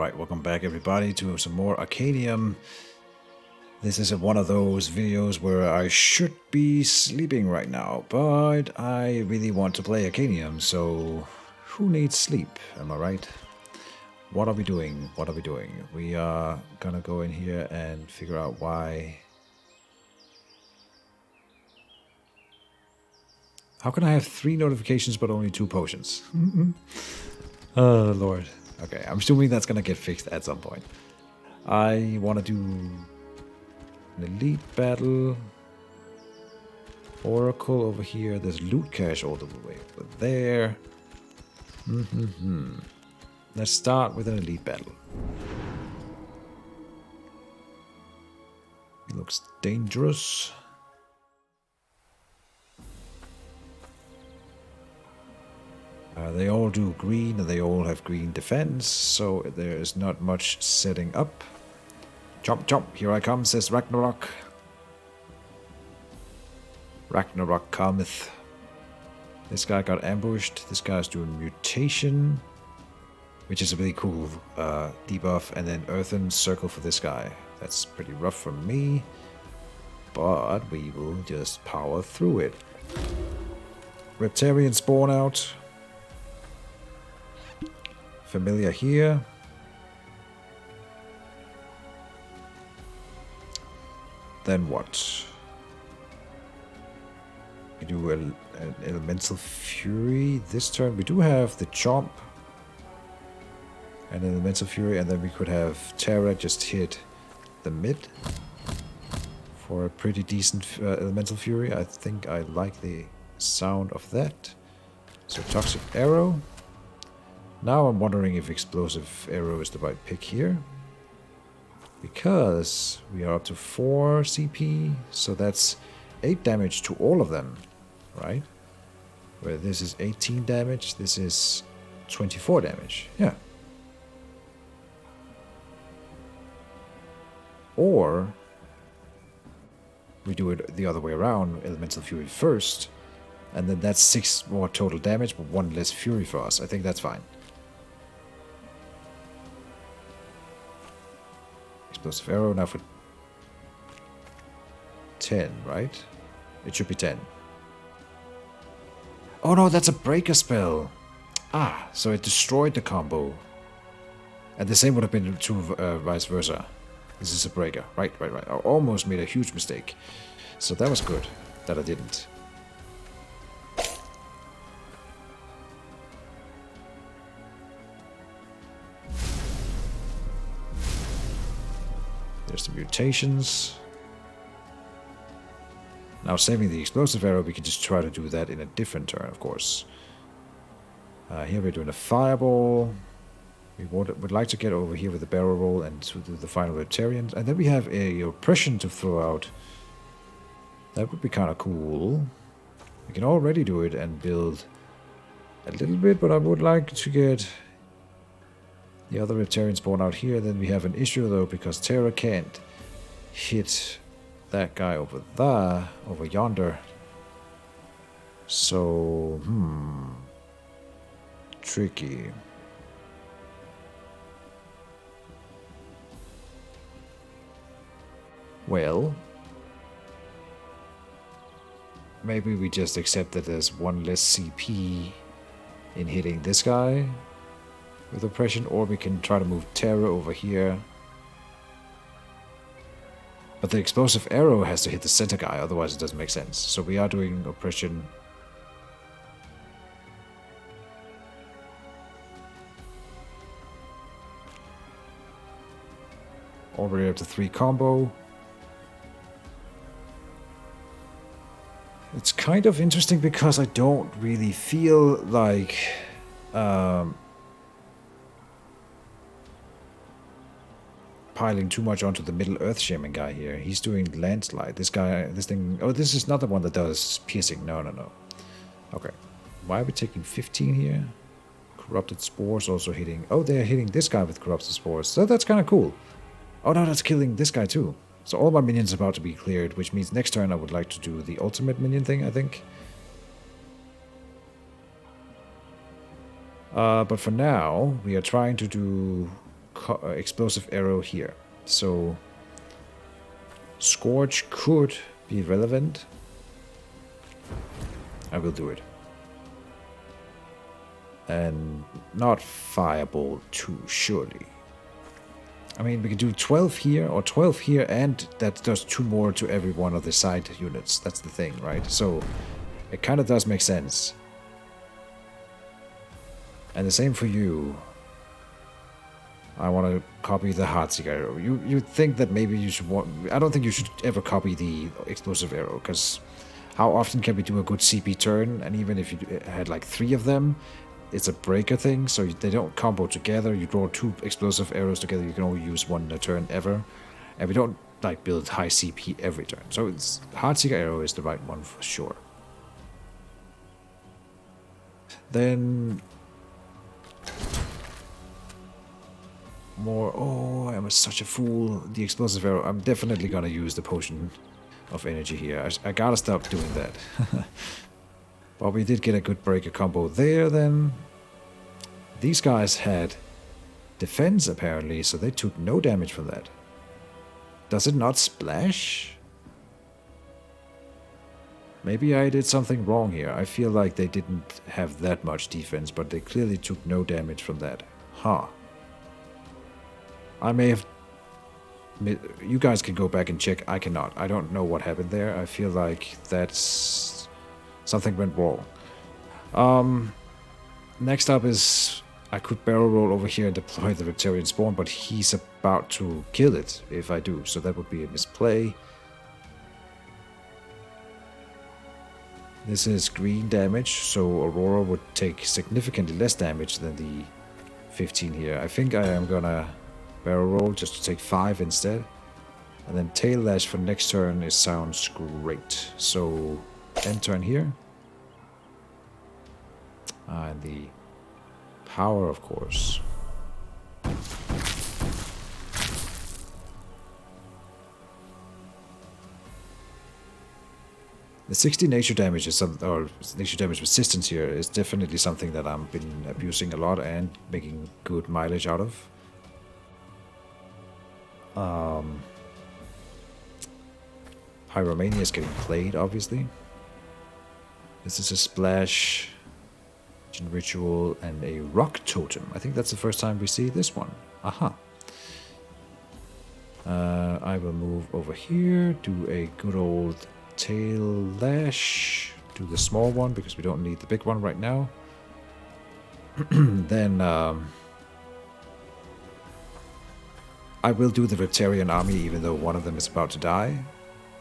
Alright, welcome back everybody to some more Arcanium. This is one of those videos where I should be sleeping right now, but I really want to play Arcanium, so who needs sleep, am I right? What are we doing? What are we doing? We are gonna go in here and figure out why... How can I have 3 notifications but only 2 potions? Oh lord. Okay, I'm assuming that's gonna get fixed at some point. I want to do an elite battle. Oracle over here. There's loot cache all the way over there. Let's start with an elite battle. It looks dangerous. They all do green and they all have green defense, so there is not much setting up. Chomp chomp, here I come, says Ragnarok. Ragnarok cometh. This guy got ambushed. This guy's doing mutation, which is a really cool debuff, and then earthen circle for this guy. That's pretty rough for me, but we will just power through it. Reptarian spawn out. Familiar here. Then what? We do an elemental fury this turn. We do have the chomp and an elemental fury, and then we could have Terra just hit the mid for a pretty decent elemental fury. I think I like the sound of that. So toxic arrow. Now I'm wondering if explosive arrow is the right pick here, because we are up to 4 CP, so that's 8 damage to all of them, right? Where this is 18 damage, this is 24 damage, yeah. Or we do it the other way around, Elemental Fury first, and then that's 6 more total damage, but 1 less Fury for us. I think that's fine. Explosive arrow now for 10, right? It should be 10. Oh no, that's a breaker spell. Ah, so it destroyed the combo. And the same would have been true vice versa. This is a breaker. Right. I almost made a huge mistake. So that was good that I didn't. There's the mutations. Now saving the explosive arrow, we can just try to do that in a different turn, of course. Here we're doing a fireball. We would like to get over here with the barrel roll and to do the final Reptarian. And then we have a oppression to throw out. That would be kind of cool. We can already do it and build a little bit, but I would like to get the other Reptarian spawn out here. Then we have an issue though, because Terra can't hit that guy over there, over yonder. So, tricky. Well, maybe we just accept that there's 1 less CP in hitting this guy with oppression, or we can try to move Terra over here. But the explosive arrow has to hit the center guy, otherwise it doesn't make sense. So we are doing oppression. Already up to 3 combo. It's kind of interesting because I don't really feel like piling too much onto the middle Earth Shaman guy here. He's doing landslide. This guy, this thing... Oh, this is not the one that does piercing. No. Okay. Why are we taking 15 here? Corrupted spores also hitting... Oh, they're hitting this guy with corrupted spores. So that's kind of cool. Oh no, that's killing this guy too. So all my minions are about to be cleared, which means next turn I would like to do the ultimate minion thing, I think. But for now, we are trying to do explosive arrow here. So Scorch could be relevant. I will do it. And not Fireball too, surely. I mean, we can do 12 here or 12 here, and that does 2 more to every one of the side units. That's the thing, right? So it kind of does make sense. And the same for you. I want to copy the Heartseeker arrow. You think that maybe you should want... I don't think you should ever copy the explosive arrow, because how often can we do a good CP turn? And even if you had like 3 of them, it's a breaker thing, so they don't combo together. You draw 2 explosive arrows together, you can only use 1 in a turn ever. And we don't like build high CP every turn. So it's Heartseeker arrow is the right one for sure. Then... more... oh, I was such a fool. The explosive arrow. I'm definitely gonna use the potion of energy here. I gotta stop doing that. But we did get a good breaker combo there then. These guys had defense apparently, so they took no damage from that. Does it not splash? Maybe I did something wrong here. I feel like they didn't have that much defense, but they clearly took no damage from that. Huh. I may have... you guys can go back and check. I cannot. I don't know what happened there. I feel like that's... something went wrong. Next up is... I could barrel roll over here and deploy the Reptilian Spawn, but he's about to kill it if I do. So that would be a misplay. This is green damage, so Aurora would take significantly less damage than the 15 here. I think I am gonna barrel roll just to take 5 instead. And then Tail Lash for next turn is sounds great. So end turn here. And the power, of course. The 60 nature damage is some, or nature damage resistance here is definitely something that I've been abusing a lot and making good mileage out of. Pyromania is getting played, obviously. This is a splash, ritual, and a rock totem. I think that's the first time we see this one. Aha. I will move over here, do a good old tail lash, do the small one because we don't need the big one right now. Then I will do the Reptarian army even though one of them is about to die.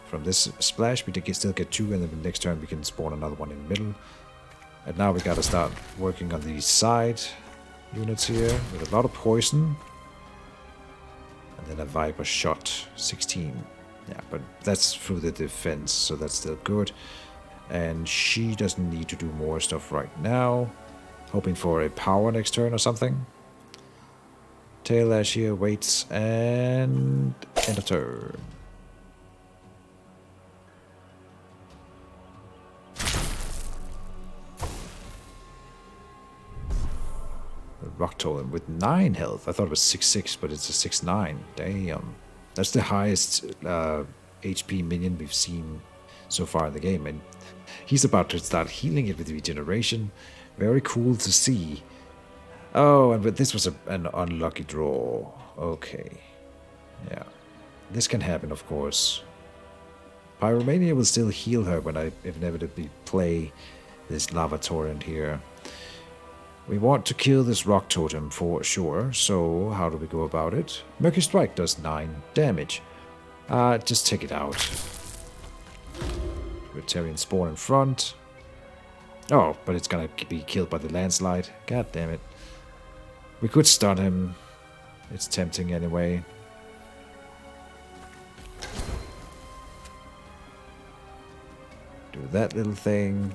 From this splash we can still get 2, and then the next turn we can spawn another one in the middle. And now we gotta start working on these side units here with a lot of poison. And then a Viper shot, 16. Yeah, but that's through the defense, so that's still good. And she doesn't need to do more stuff right now. Hoping for a power next turn or something. Tail Lash here waits, and end of turn. Rock Totem with 9 health. I thought it was 6-6, but it's a 6-9. Damn. That's the highest HP minion we've seen so far in the game. And he's about to start healing it with regeneration. Very cool to see. Oh, but this was an unlucky draw. Okay. Yeah. This can happen, of course. Pyromania will still heal her when I inevitably play this Lava Torrent here. We want to kill this Rock Totem for sure, so how do we go about it? Mercury Strike does 9 damage. Just take it out. Reptarian Spawn in front. Oh, but it's gonna be killed by the landslide. God damn it. We could stun him. It's tempting anyway. Do that little thing.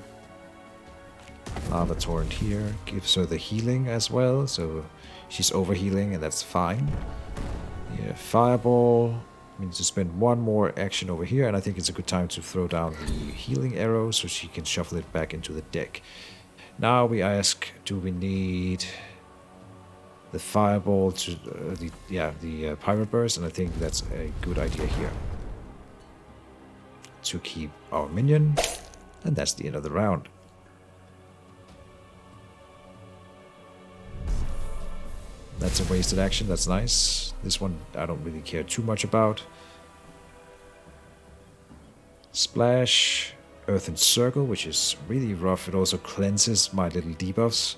Lava Torrent here gives her the healing as well, so she's overhealing and that's fine. Yeah, Fireball means to spend 1 more action over here, and I think it's a good time to throw down the healing arrow so she can shuffle it back into the deck. Now we ask, do we need the fireball to the pirate burst, and I think that's a good idea here to keep our minion, and that's the end of the round. That's a wasted action. That's nice. This one I don't really care too much about. Splash, Earth and Circle, which is really rough. It also cleanses my little debuffs.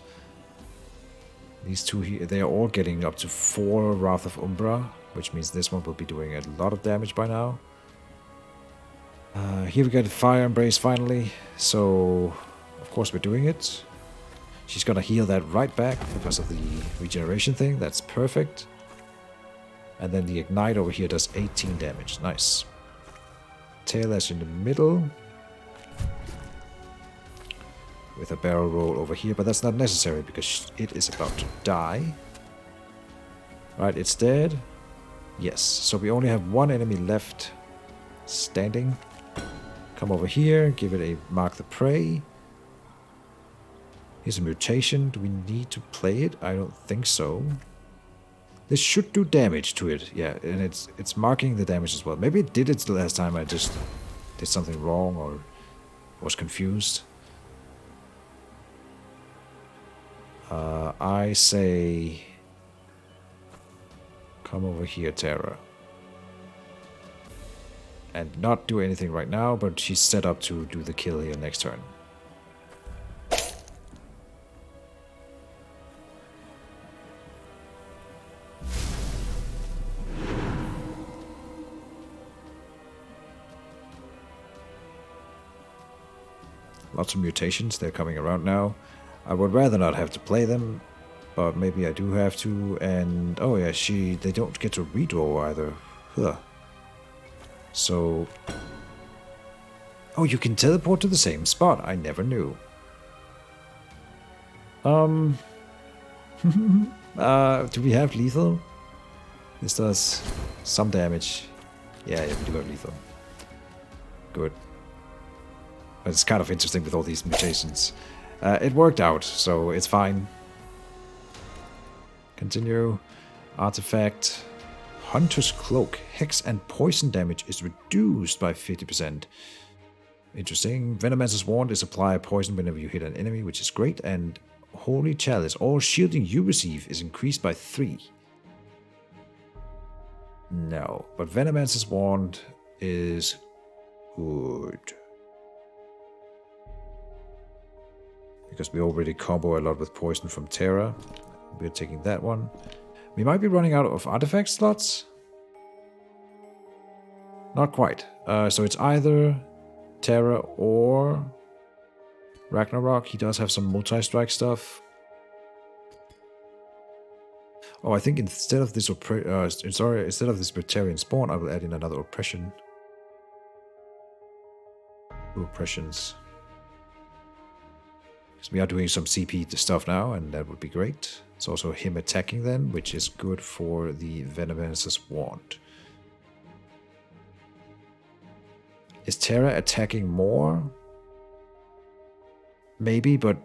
These two here, they are all getting up to 4 Wrath of Umbra, which means this one will be doing a lot of damage by now. Here we get Fire Embrace finally, so of course we're doing it. She's gonna heal that right back because of the regeneration thing. That's perfect. And then the Ignite over here does 18 damage. Nice. Tail Ash in the middle. With a barrel roll over here, but that's not necessary because it is about to die. Right, it's dead. Yes, so we only have one enemy left standing. Come over here, give it a Mark the Prey. Here's a mutation. Do we need to play it? I don't think so. This should do damage to it, yeah, and it's marking the damage as well. Maybe it did it the last time, I just did something wrong or was confused. I say come over here, Terra. And not do anything right now, but she's set up to do the kill here next turn. Lots of mutations, they're coming around now. I would rather not have to play them, but maybe I do have to. And oh yeah, they don't get to redraw either. Huh. So, oh, you can teleport to the same spot. I never knew. Do we have lethal? This does some damage. Yeah, we do have lethal. Good. But it's kind of interesting with all these mutations. It worked out, so it's fine. Continue. Artifact. Hunter's Cloak. Hex and poison damage is reduced by 50%. Interesting. Venomancer's Wand is apply poison whenever you hit an enemy, which is great. And Holy Chalice. All shielding you receive is increased by 3. No. But Venomancer's Wand is good. Because we already combo a lot with poison from Terra. We're taking that one. We might be running out of artifact slots. Not quite. So it's either Terra or Ragnarok. He does have some multi-strike stuff. Oh, I think instead of this instead of this Praetorian Spawn, I will add in another oppression. 2 oppressions. Because we are doing some CP stuff now, and that would be great. It's also him attacking then, which is good for the Venomancer's Wand. Is Terra attacking more? Maybe, but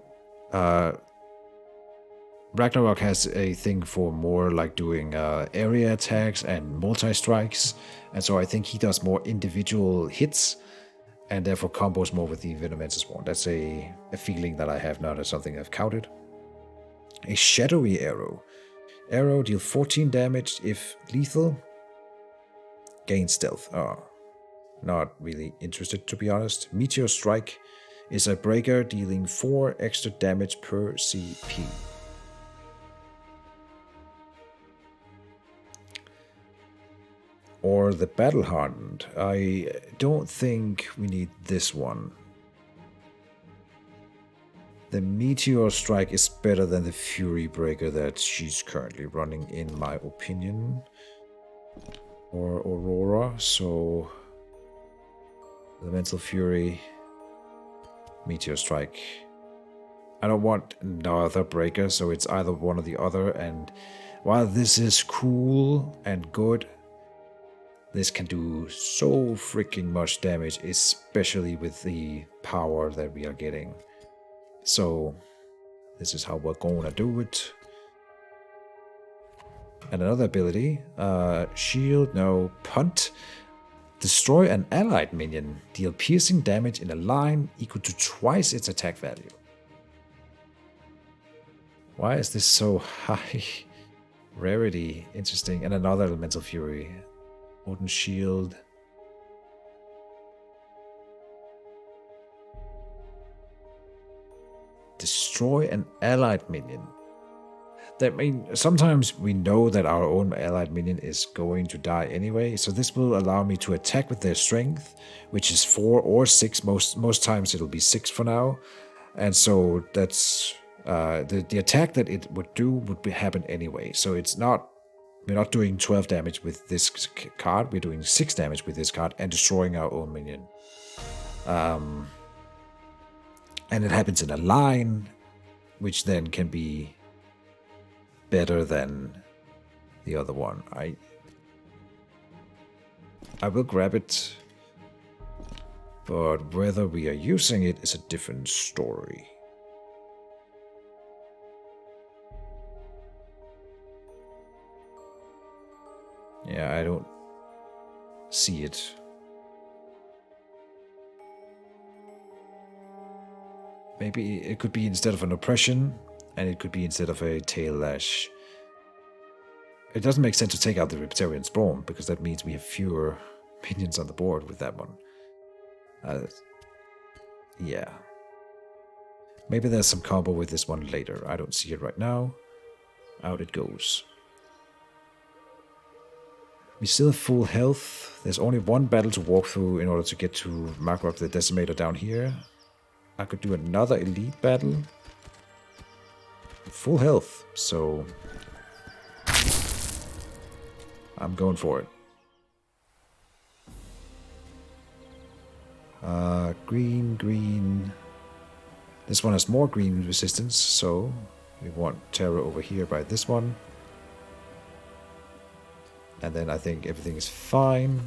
Ragnarok has a thing for more like doing area attacks and multi-strikes. And so I think he does more individual hits. And therefore combos more with the Venomancer's Wand. That's a feeling that I have, not as something I've counted. A Shadowy Arrow. Arrow deal 14 damage if lethal. Gain stealth. Oh, not really interested, to be honest. Meteor Strike is a breaker dealing 4 extra damage per CP. Or the Battle Hardened. I don't think we need this one. The Meteor Strike is better than the Fury Breaker that she's currently running, in my opinion. Or Aurora, so Elemental Fury, Meteor Strike. I don't want another breaker, so it's either one or the other. And while this is cool and good, this can do so freaking much damage, especially with the power that we are getting. So, this is how we're gonna do it. And another ability, shield, no, punt. Destroy an allied minion. Deal piercing damage in a line equal to twice its attack value. Why is this so high? Rarity, interesting. And another elemental fury. Odin shield. Destroy an allied minion. That mean sometimes we know that our own allied minion is going to die anyway, so this will allow me to attack with their strength, which is 4 or 6. Most times it'll be 6 for now, and so that's the attack that it would do would happen anyway. So it's not, we're not doing 12 damage with this card. We're doing 6 damage with this card and destroying our own minion. And it happens in a line, which then can be better than the other one. I will grab it, but whether we are using it is a different story. Yeah, I don't see it. Maybe it could be instead of an oppression, and it could be instead of a tail lash. It doesn't make sense to take out the Riptarian Spawn, because that means we have fewer minions on the board with that one. Yeah. Maybe there's some combo with this one later. I don't see it right now. Out it goes. We still have full health. There's only one battle to walk through in order to get to Magrok the Decimator down here. I could do another elite battle. Full health, so I'm going for it. Green, green. This one has more green resistance, so we want terror over here by this one. And then I think everything is fine.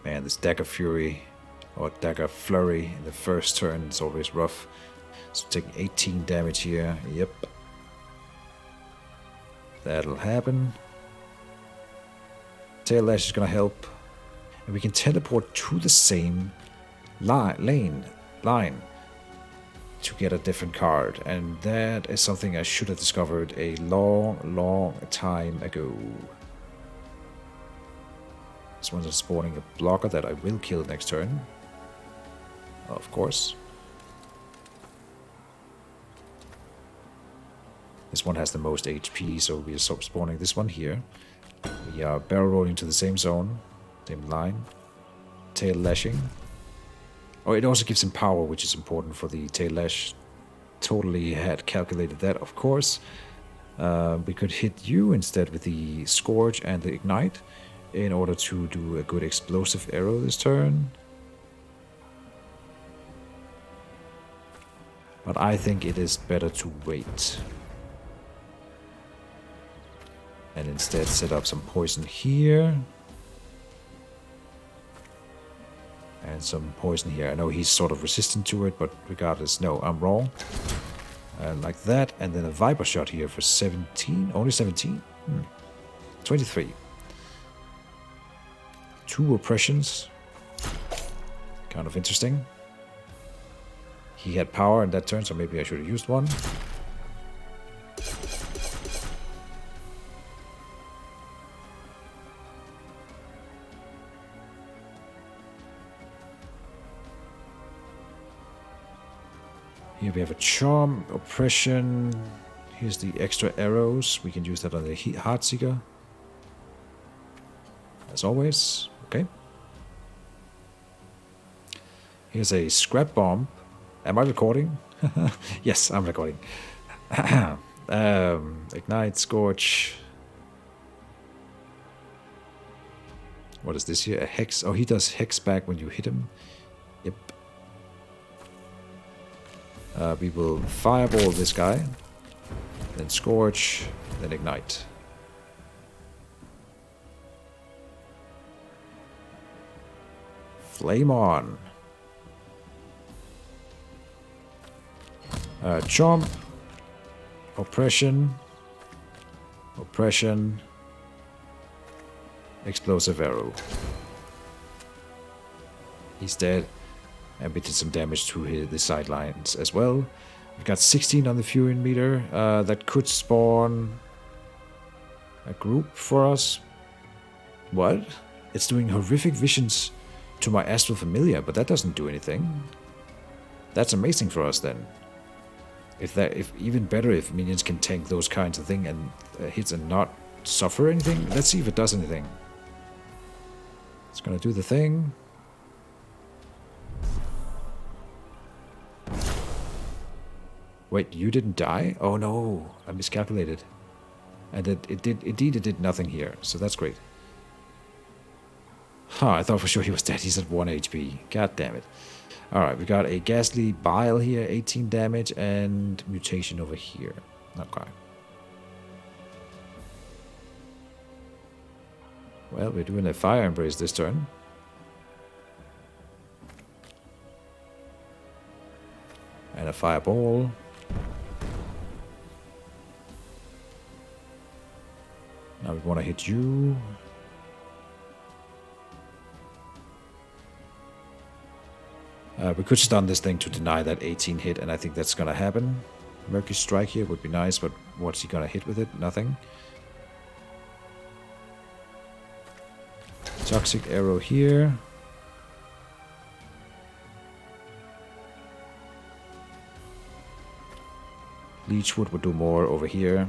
Man, this Dagger Fury or Dagger Flurry in the first turn is always rough. So taking 18 damage here. Yep. That'll happen. Tail Lash is gonna help. And we can teleport to the same line to get a different card. And that is something I should have discovered a long time ago. This one's spawning a blocker that I will kill next turn. Of course. This one has the most HP, so we are spawning this one here. We are barrel rolling to the same zone, same line. Tail lashing. Oh, it also gives him power, which is important for the tail lash. Totally had calculated that, of course. We could hit you instead with the Scourge and the Ignite in order to do a good explosive arrow this turn. But I think it is better to wait. And instead set up some poison here. And some poison here. I know he's sort of resistant to it, but regardless, no, I'm wrong. Like that, and then a Viper shot here for 17. Only 17? 23. 2 oppressions. Kind of interesting. He had power in that turn, so maybe I should have used one. Here we have a charm, oppression. Here's the extra arrows. We can use that on the Heartseeker. As always. Okay. Here's a scrap bomb. Am I recording? Yes, I'm recording. Ignite, Scorch. What is this here? A hex. Oh, he does hex back when you hit him. Yep. We will fireball this guy, then Scorch, then Ignite. Flame on. Chomp. Oppression. Oppression. Explosive arrow. He's dead. And we did some damage to the sidelines as well. We got 16 on the Fury meter. That could spawn a group for us. What? It's doing horrific visions to my Astral Familiar, but that doesn't do anything. That's amazing for us then. If even better if minions can tank those kinds of things and hits and not suffer anything. Let's see if it does anything. It's gonna do the thing. Wait, you didn't die? Oh no, I miscalculated. And it did nothing here, so that's great. Huh, I thought for sure he was dead. He's at 1 HP. God damn it. Alright, we got a Ghastly Bile here, 18 damage, and Mutation over here. Okay. Well, we're doing a Fire Embrace this turn. And a Fireball. Now we want to hit you. We could stun this thing to deny that 18 hit, and I think that's going to happen. Murky Strike here would be nice, but what's he going to hit with it? Nothing. Toxic Arrow here. Leechwood would do more over here.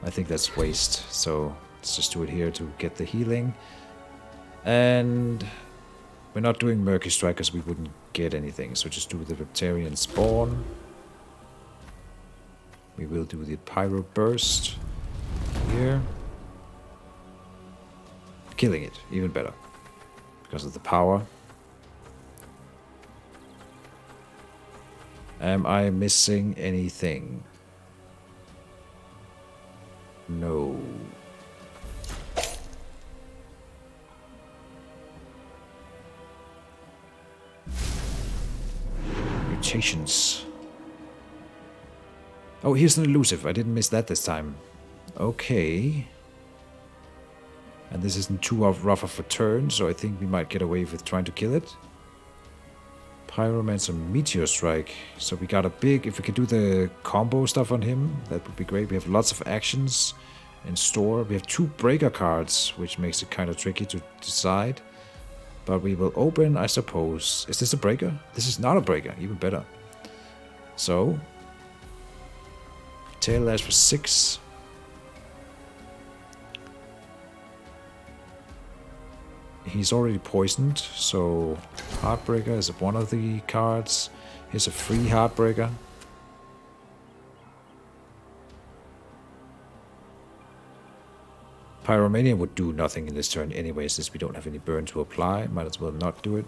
I think that's waste, so let's just do it here to get the healing. And we're not doing Murky Strike because we wouldn't get anything, so just do the Reptarian Spawn. We will do the Pyro Burst here. Killing it, even better, because of the power. Am I missing anything? No. Mutations. Oh, here's an elusive. I didn't miss that this time. Okay. And this isn't too rough of a turn, so I think we might get away with trying to kill it. Pyromancer Meteor Strike. So we got a big... If we could do the combo stuff on him, that would be great. We have lots of actions in store. We have 2 breaker cards, which makes it kind of tricky to decide. But we will open, I suppose... Is this a breaker? This is not a breaker. Even better. So... Tail Lash for 6. He's already poisoned, so Heartbreaker is one of the cards. Here's a free Heartbreaker. Pyromania would do nothing in this turn anyway, since we don't have any burn to apply. Might as well not do it.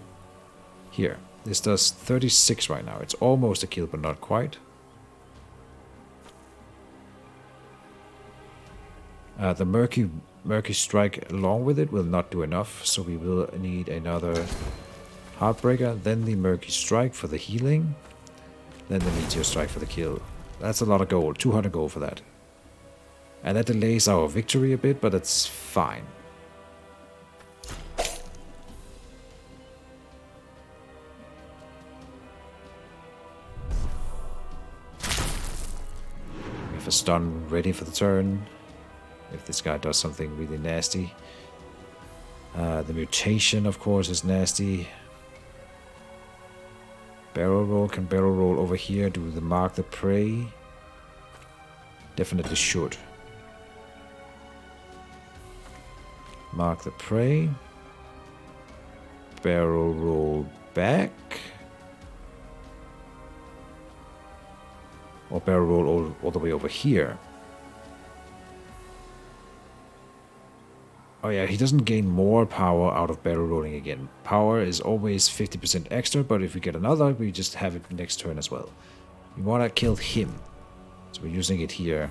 Here, this does 36 right now. It's almost a kill, but not quite. The Murky Strike along with it will not do enough, so we will need another Heartbreaker, then the Murky Strike for the healing, then the Meteor Strike for the kill. That's a lot of gold, 200 gold for that. And that delays our victory a bit, but it's fine. We have a stun ready for the turn. If this guy does something really nasty. The mutation, of course, is nasty. Barrel roll. Can barrel roll over here do the mark the prey? Definitely should. Mark the prey. Barrel roll back. Or barrel roll all the way over here. Oh yeah, he doesn't gain more power out of barrel rolling again. Power is always 50% extra, but if we get another, we just have it next turn as well. We want to kill him. So we're using it here.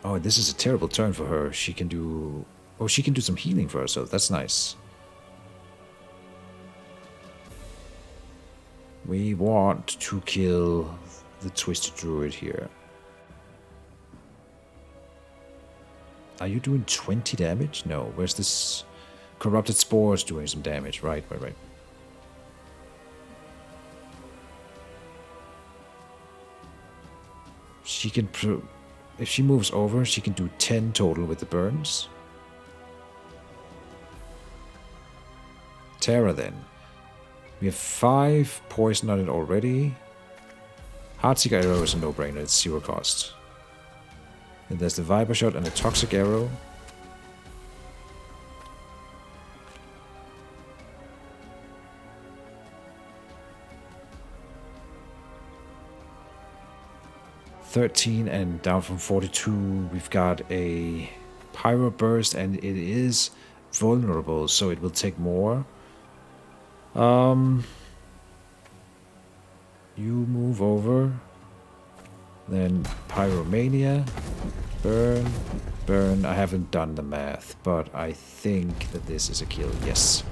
Oh, this is a terrible turn for her. She can do... Oh, she can do some healing for herself. That's nice. We want to kill the Twisted Druid here. Are you doing 20 damage? No. Where's this Corrupted Spores doing some damage? Right. She can... If she moves over, she can do 10 total with the burns. Terra then. We have 5 poison on it already. Heartseeker Arrow is a no-brainer. It's 0 cost. And there's the Viper Shot and the Toxic Arrow. $13 and down from 42. We've got a Pyro Burst and it is vulnerable, so it will take more. You move over. Then Pyromania. Burn. Burn. I haven't done the math, but I think that this is a kill. Yes.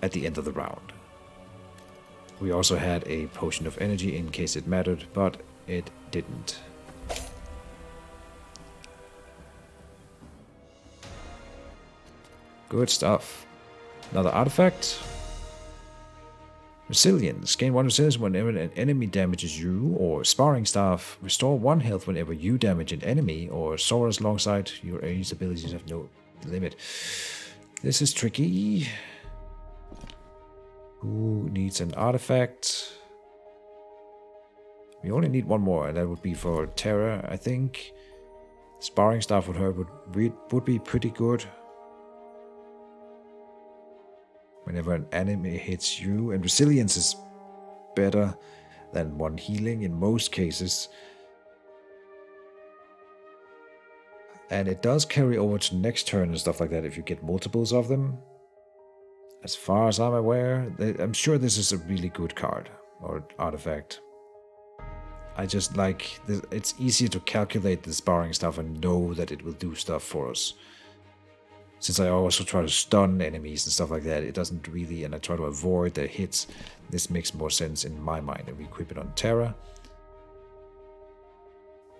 At the end of the round. We also had a Potion of Energy in case it mattered, but it didn't. Good stuff. Another artifact. Resilience. Gain 1 resilience whenever an enemy damages you, or Sparring Staff. Restore 1 health whenever you damage an enemy, or Sora's alongside. Your A's abilities have no limit. This is tricky. Who needs an artifact? We only need 1 more, and that would be for Terra, I think. Sparring Staff with her would be pretty good. Whenever an enemy hits you, and resilience is better than 1 healing in most cases. And it does carry over to next turn and stuff like that if you get multiples of them. As far as I'm aware, I'm sure this is a really good card or artifact. I just like, it's easier to calculate the Sparring Stuff and know that it will do stuff for us. Since I also try to stun enemies and stuff like that, it doesn't really, and I try to avoid their hits. This makes more sense in my mind. And we equip it on Terra.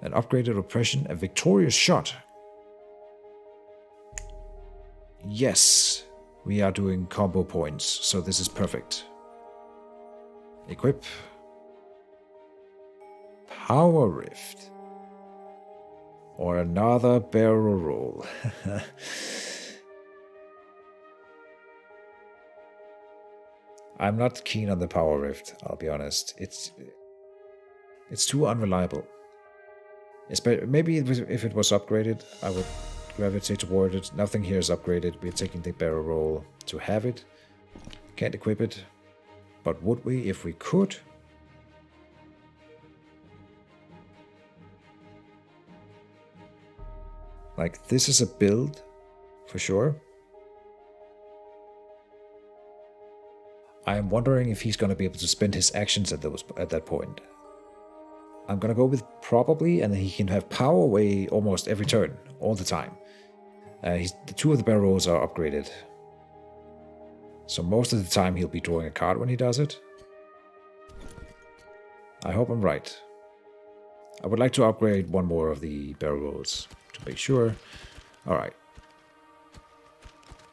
An upgraded oppression, a victorious shot. Yes, we are doing combo points, so this is perfect. Equip. Power Rift. Or another barrel roll. I'm not keen on the Power Rift, I'll be honest. It's too unreliable. Maybe if it was upgraded, I would gravitate toward it. Nothing here is upgraded. We're taking the barrel roll to have it. Can't equip it. But would we if we could? Like, this is a build, for sure. I am wondering if he's going to be able to spend his actions at that point. I'm going to go with probably, and he can have power away almost every turn, all the time. The 2 of the barrel rolls are upgraded. So most of the time he'll be drawing a card when he does it. I hope I'm right. I would like to upgrade 1 more of the barrel rolls to make sure. Alright.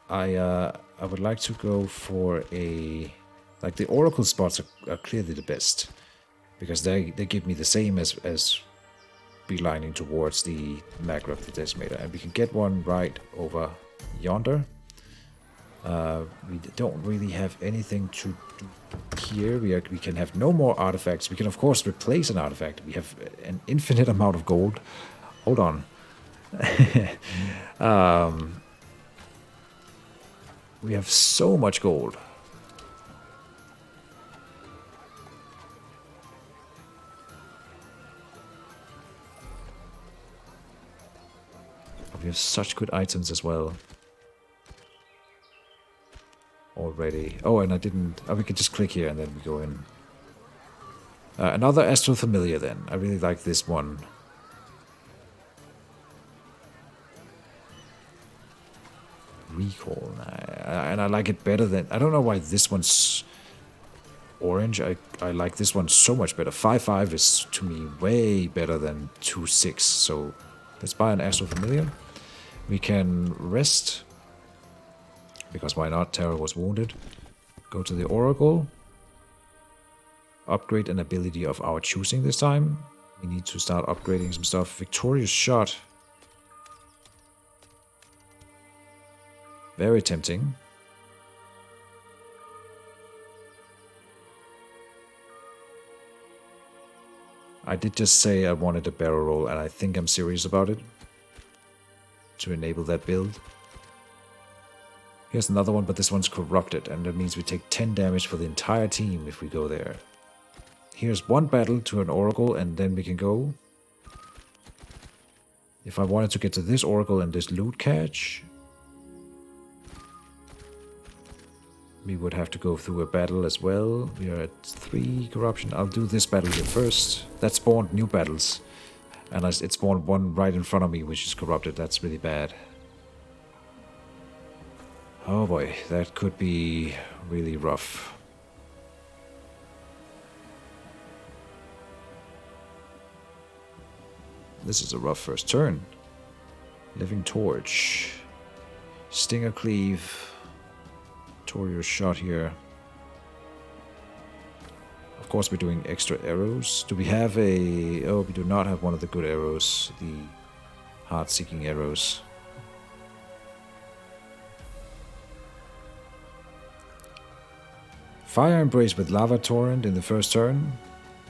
I would like to go for a... Like, the Oracle spots are clearly the best. Because they give me the same as beelining towards the Magra of the Decimator. And we can get one right over yonder. We don't really have anything to do here. We can have no more artifacts. We can, of course, replace an artifact. We have an infinite amount of gold. Hold on. We have so much gold. We have such good items as well. Already. Oh, and I didn't... Oh, we can just click here and then we go in. Another Astral Familiar then. I really like this one. recall. And I like it better than... I don't know why this one's orange. I like this one so much better. 5-5 is, to me, way better than 2-6. So let's buy an Astral Familiar. We can rest, because why not? Terra was wounded. Go to the Oracle. Upgrade an ability of our choosing this time. We need to start upgrading some stuff. Victorious Shot. Very tempting. I did just say I wanted a barrel roll, and I think I'm serious about it. To enable that build. Here's another one, but this one's corrupted, and that means we take 10 damage for the entire team if we go there. Here's one battle to an Oracle, and then we can go. If I wanted to get to this Oracle and this loot catch, we would have to go through a battle as well. We are at 3 corruption. I'll do this battle here first. That spawned new battles. And it spawned one right in front of me, which is corrupted. That's really bad. Oh boy, that could be really rough. This is a rough first turn. Living Torch. Stinger Cleave. Victorious Shot here. Of course, we're doing extra arrows. Do we have a... Oh, we do not have one of the good arrows. The heart-seeking arrows. Fire Embrace with Lava Torrent in the first turn.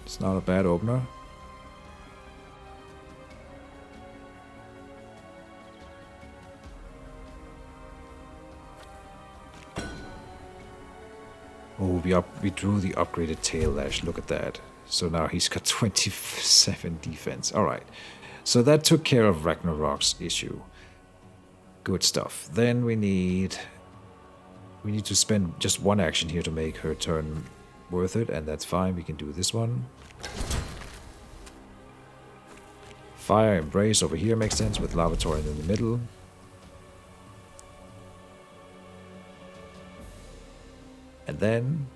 It's not a bad opener. Oh, we drew the upgraded Tail Lash. Look at that. So now he's got 27 defense. Alright. So that took care of Ragnarok's issue. Good stuff. Then we need to spend just one action here to make her turn worth it, and that's fine. We can do this one. Fire Embrace over here makes sense with Lava Torrent in the middle. And then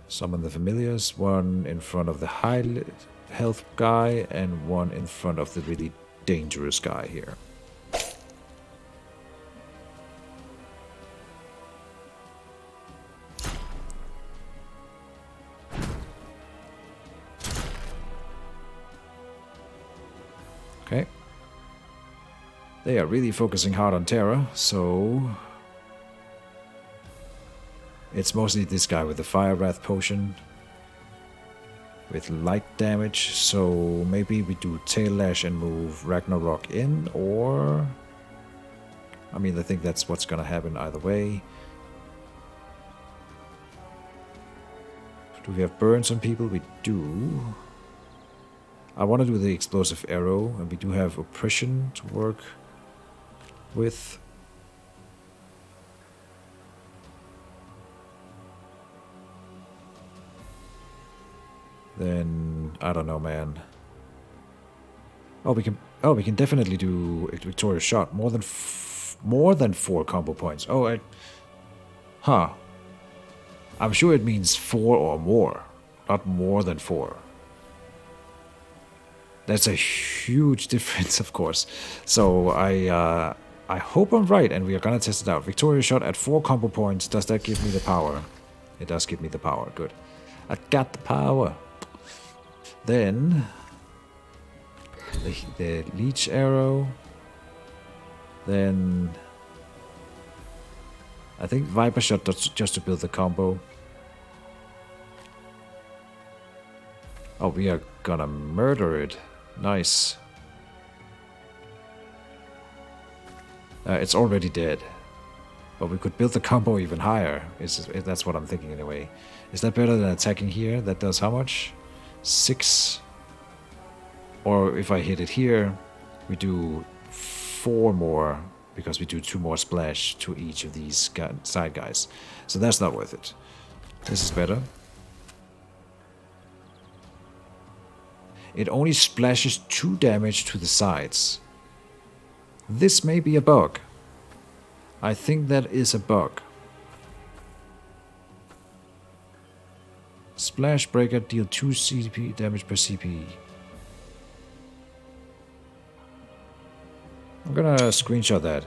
summon the familiars, one in front of the high health guy and one in front of the really dangerous guy here. Okay. They are really focusing hard on Terra, so it's mostly this guy with the Fire Wrath potion with light damage, so maybe we do Tail Lash and move Ragnarok in, or... I mean, I think that's what's gonna happen either way. Do we have burns on people? We do. I want to do the Explosive Arrow, and we do have Oppression to work with. Then I don't know, man. Oh, we can definitely do a Victorious Shot. More than 4 combo points. Oh, huh. I'm sure it means 4 or more, not more than 4. That's a huge difference, of course. So I hope I'm right, and we are gonna test it out. Victorious Shot at 4 combo points. Does that give me the power? It does give me the power. Good. I got the power. Then the Leech Arrow. Then I think Viper Shot just to build the combo. Oh, we are gonna murder it. Nice. It's already dead. But we could build the combo even higher. That's what I'm thinking anyway. Is that better than attacking here? That does how much? 6. Or if I hit it here, we do 4 more, because we do 2 more splash to each of these side guys. So that's not worth it. This is better. It only splashes 2 damage to the sides. This may be a bug. I think that is a bug. Splash Breaker deal 2 CP damage per CP. I'm gonna screenshot that.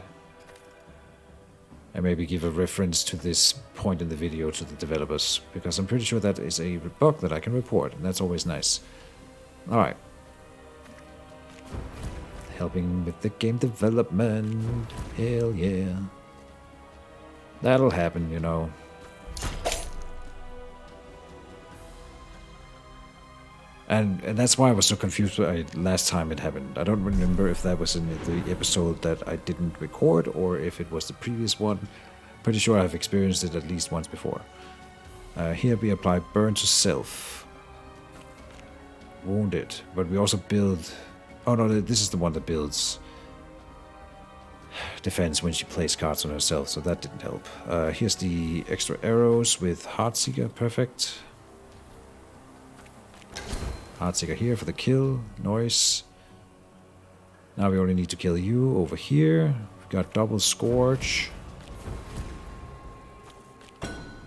And maybe give a reference to this point in the video to the developers. Because I'm pretty sure that is a bug that I can report. And that's always nice. Alright. Helping with the game development. Hell yeah. That'll happen, you know. And that's why I was so confused last time it happened. I don't remember if that was in the episode that I didn't record or if it was the previous one. Pretty sure I've experienced it at least once before. Here we apply burn to self. Wounded. But we also build... Oh no, this is the one that builds defense when she plays cards on herself, so that didn't help. Here's the extra arrows with Heartseeker. Perfect. Heartseeker here for the kill. Noise. Now we only need to kill you over here. We've got double Scourge.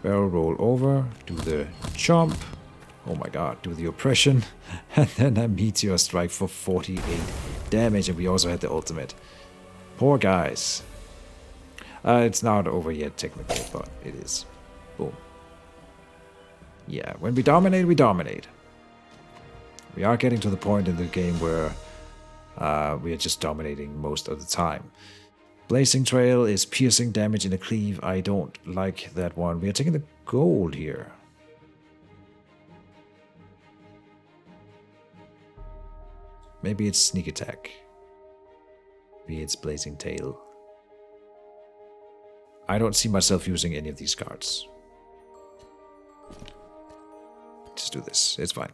Barrel roll over. Do the jump. Oh my god, do the oppression. And then a meteor strike for 48 damage. And we also had the ultimate. Poor guys. It's not over yet technically, but it is. Boom. Yeah, when we dominate, we dominate. We are getting to the point in the game where we are just dominating most of the time. Blazing Trail is piercing damage in a cleave. I don't like that one. We are taking the gold here. Maybe it's Sneak Attack. Maybe it's Blazing Tail. I don't see myself using any of these cards. Just do this. It's fine.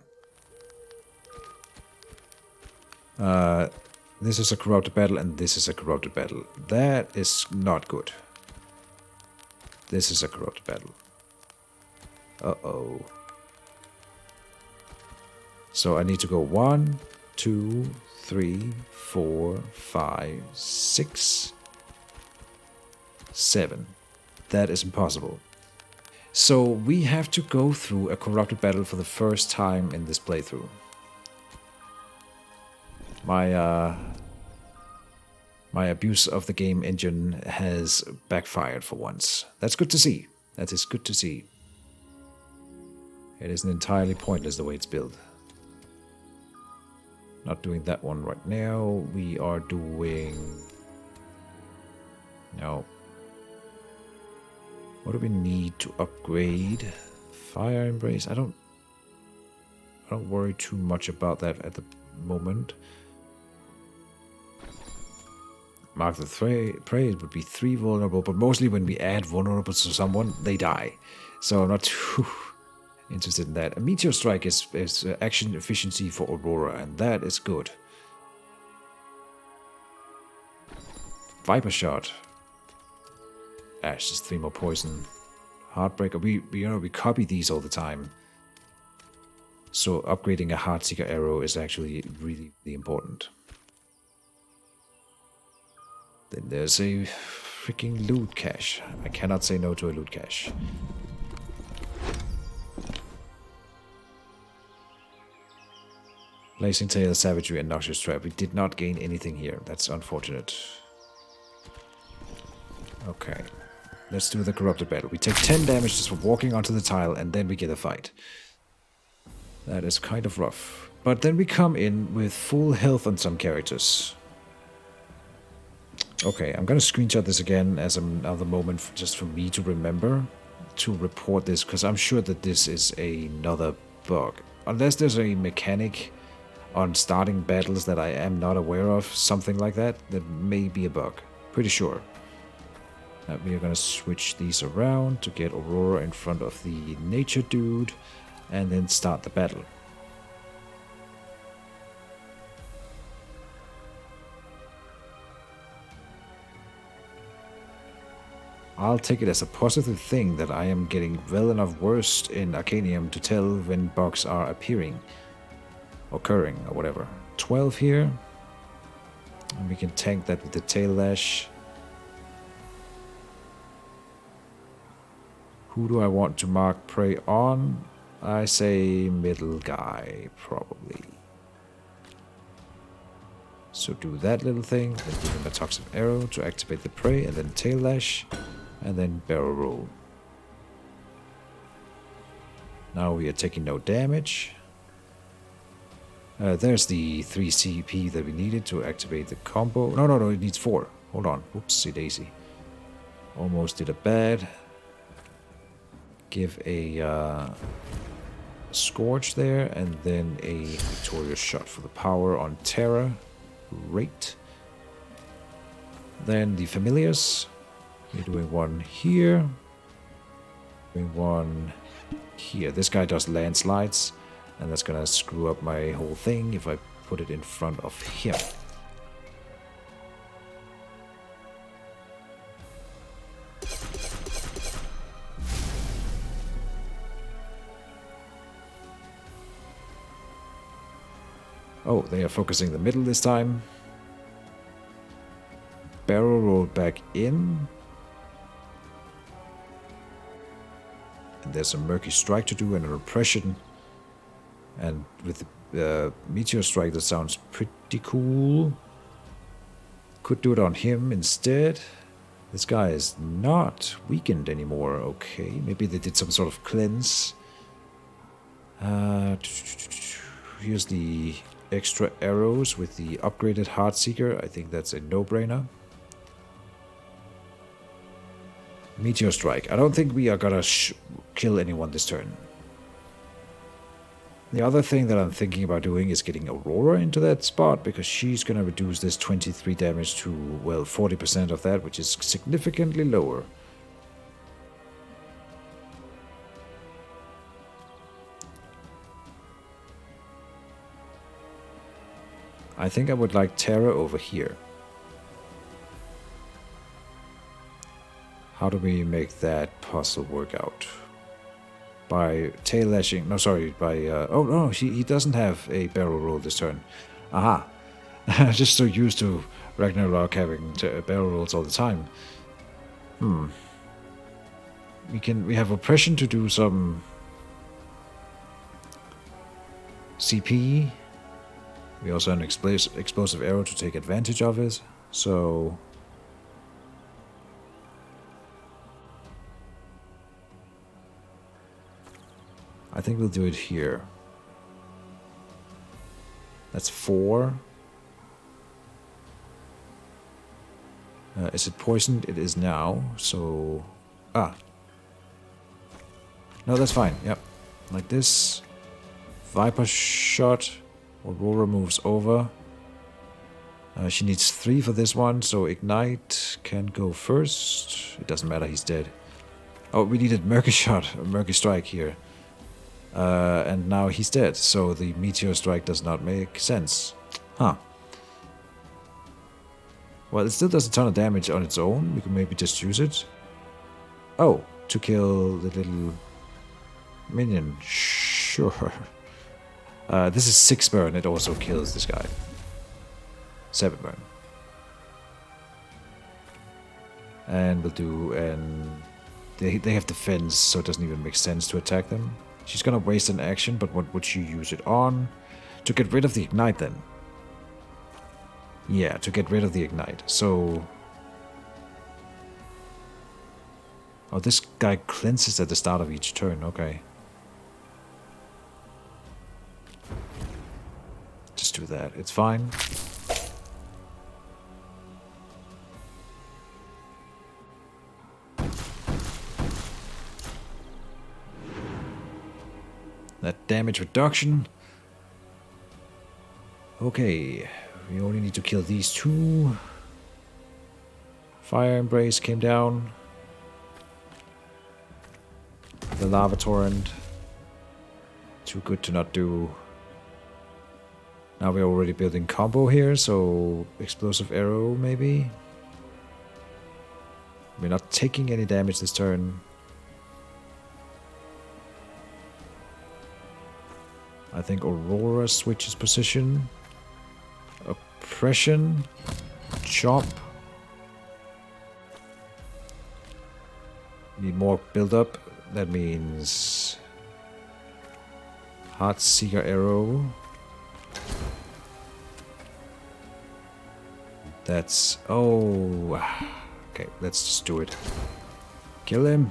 This is a corrupted battle and this is a corrupted battle. That is not good. This is a corrupted battle. Uh-oh. So I need to go 1, 2, 3, 4, 5, 6, 7. That is impossible. So we have to go through a corrupted battle for the first time in this playthrough. My abuse of the game engine has backfired for once. That's good to see. That is good to see. It isn't entirely pointless the way it's built. Not doing that one right now. We are doing... No. What do we need to upgrade? Fire Embrace? I don't worry too much about that at the moment. Mark the Prey, it would be 3 vulnerable, but mostly when we add vulnerable to someone, they die. So I'm not too interested in that. A Meteor Strike is action efficiency for Aurora, and that is good. Viper Shot. Ash, just 3 more poison. Heartbreaker, we copy these all the time. So upgrading a Heartseeker arrow is actually really, really important. Then there's a freaking loot cache. I cannot say no to a loot cache. Blazing Tail, Savagery, and Noxious Trap. We did not gain anything here. That's unfortunate. Okay. Let's do the Corrupted Battle. We take 10 damage just for walking onto the tile, and then we get a fight. That is kind of rough. But then we come in with full health on some characters. Okay, I'm gonna screenshot this again as another moment just for me to remember to report this, because I'm sure that this is another bug. Unless there's a mechanic on starting battles that I am not aware of, something like that, that may be a bug. Pretty sure. We are gonna switch these around to get Aurora in front of the nature dude, and then start the battle. I'll take it as a positive thing that I am getting well enough versed in Arcanium to tell when bugs are occurring, or whatever. 12 here. And we can tank that with the tail lash. Who do I want to mark prey on? I say middle guy, probably. So do that little thing, then give him a toxic arrow to activate the prey, and then tail lash, and then barrel roll. Now we are taking no damage. There's the 3 CP that we needed to activate the combo. No, it needs 4. Hold on. Whoopsie daisy. Almost did a bad. Give a Scorch there, and then a Victorious Shot for the power on Terra. Great. Then the Familiars. We're doing one here. Doing one here. This guy does landslides, and that's gonna screw up my whole thing if I put it in front of him. Oh, they are focusing the middle this time. Barrel roll back in. And there's a Murky Strike to do and a Repression. And with the Meteor Strike, that sounds pretty cool. Could do it on him instead. This guy is not weakened anymore. Okay, maybe they did some sort of cleanse. Here's the extra arrows with the upgraded Heartseeker. I think that's a no-brainer. Meteor Strike. I don't think we are gonna kill anyone this turn. The other thing that I'm thinking about doing is getting Aurora into that spot, because she's gonna reduce this 23 damage to, well, 40% of that, which is significantly lower. I think I would like Terra over here. How do we make that puzzle work out? By tail lashing. No, sorry. By oh no, he doesn't have a barrel roll this turn. Aha! Just so used to Ragnarok having barrel rolls all the time. We have oppression to do some CP. We also have an explosive arrow to take advantage of it. So I think we'll do it here. That's 4. Is it poisoned? It is now. So no, that's fine. Yep, like this. Viper Shot. Aurora moves over. She needs 3 for this one, so Ignite can go first. It doesn't matter, he's dead. Oh, we needed Murky Shot, Murky Strike here. And now he's dead, so the Meteor Strike does not make sense. Huh. Well, it still does a ton of damage on its own. We could maybe just use it. Oh, to kill the little minion. Sure. This is 6 burn. It also kills this guy. 7 burn. And we'll do they have defense, so it doesn't even make sense to attack them. She's gonna waste an action, but what would she use it on? To get rid of the Ignite then. Yeah, to get rid of the Ignite. So oh, this guy cleanses at the start of each turn. Okay. Just do that. It's fine. That damage reduction. Okay. We only need to kill these 2. Fire Embrace came down. The Lava Torrent. Too good to not do. Now we're already building combo here, so Explosive Arrow maybe. We're not taking any damage this turn. I think Aurora switches position. Oppression. Chop. Need more build-up. That means Heartseeker arrow. That's... oh... okay, let's just do it. Kill him.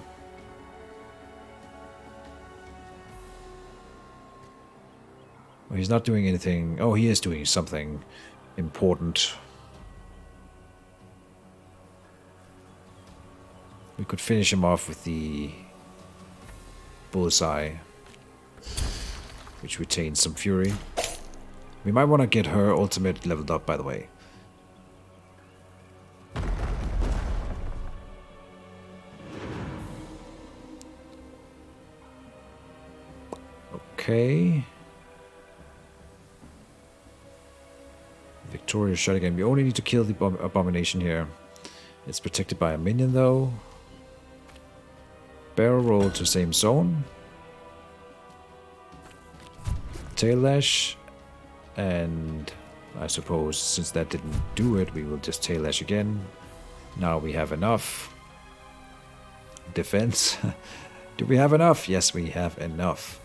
Oh, he's not doing anything. Oh, he is doing something important. We could finish him off with the bullseye, which retains some fury. We might want to get her ultimate leveled up, by the way. Okay. Victorious shot again. We only need to kill the abomination here. It's protected by a minion, though. Barrel roll to same zone. Tail lash. And I suppose since that didn't do it, we will just tail lash again. Now we have enough. Defense. Do we have enough? Yes, we have enough.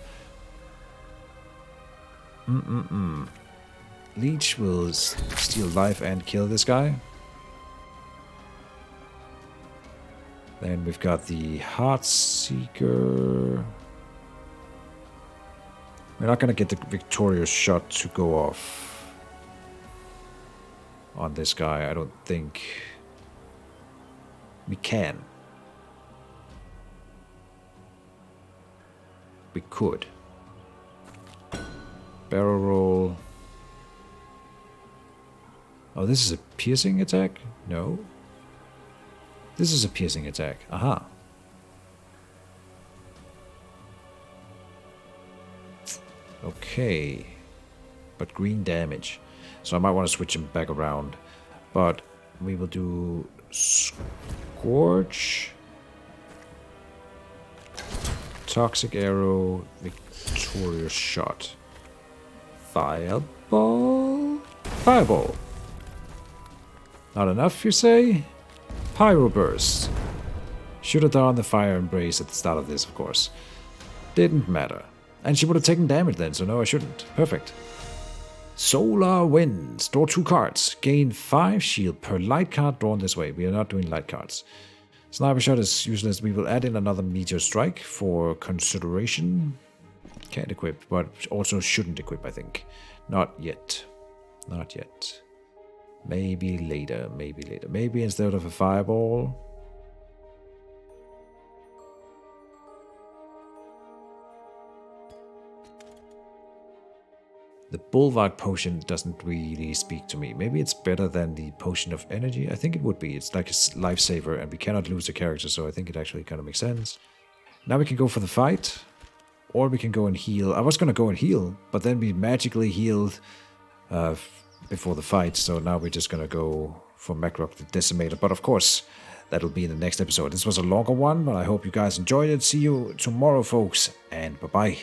Leech will steal life and kill this guy. Then we've got the Heartseeker. We're not going to get the victorious shot to go off on this guy. I don't think we can. We could. Barrel roll. Oh, this is a piercing attack? No. This is a piercing attack. Aha. Okay. But green damage. So I might want to switch him back around. But we will do Scorch. Toxic arrow. Victorious shot. Fireball. Fireball. Not enough, you say? Pyro burst. Should have done the fire embrace at the start of this, of course. Didn't matter. And she would have taken damage then, so no, I shouldn't. Perfect. Solar Winds. Draw 2 cards. Gain 5 shield per light card drawn this way. We are not doing light cards. Sniper shot is useless. We will add in another meteor strike for consideration. Can't equip, but also shouldn't equip, I think. Not yet. Not yet. Maybe later, maybe later. Maybe instead of a fireball. The Bulwark potion doesn't really speak to me. Maybe it's better than the potion of energy. I think it would be. It's like a lifesaver and we cannot lose a character, so I think it actually kind of makes sense. Now we can go for the fight. Or we can go and heal. I was going to go and heal, but then we magically healed before the fight. So now we're just going to go for Macrock the Decimator. But of course, that'll be in the next episode. This was a longer one, but I hope you guys enjoyed it. See you tomorrow, folks, and bye-bye.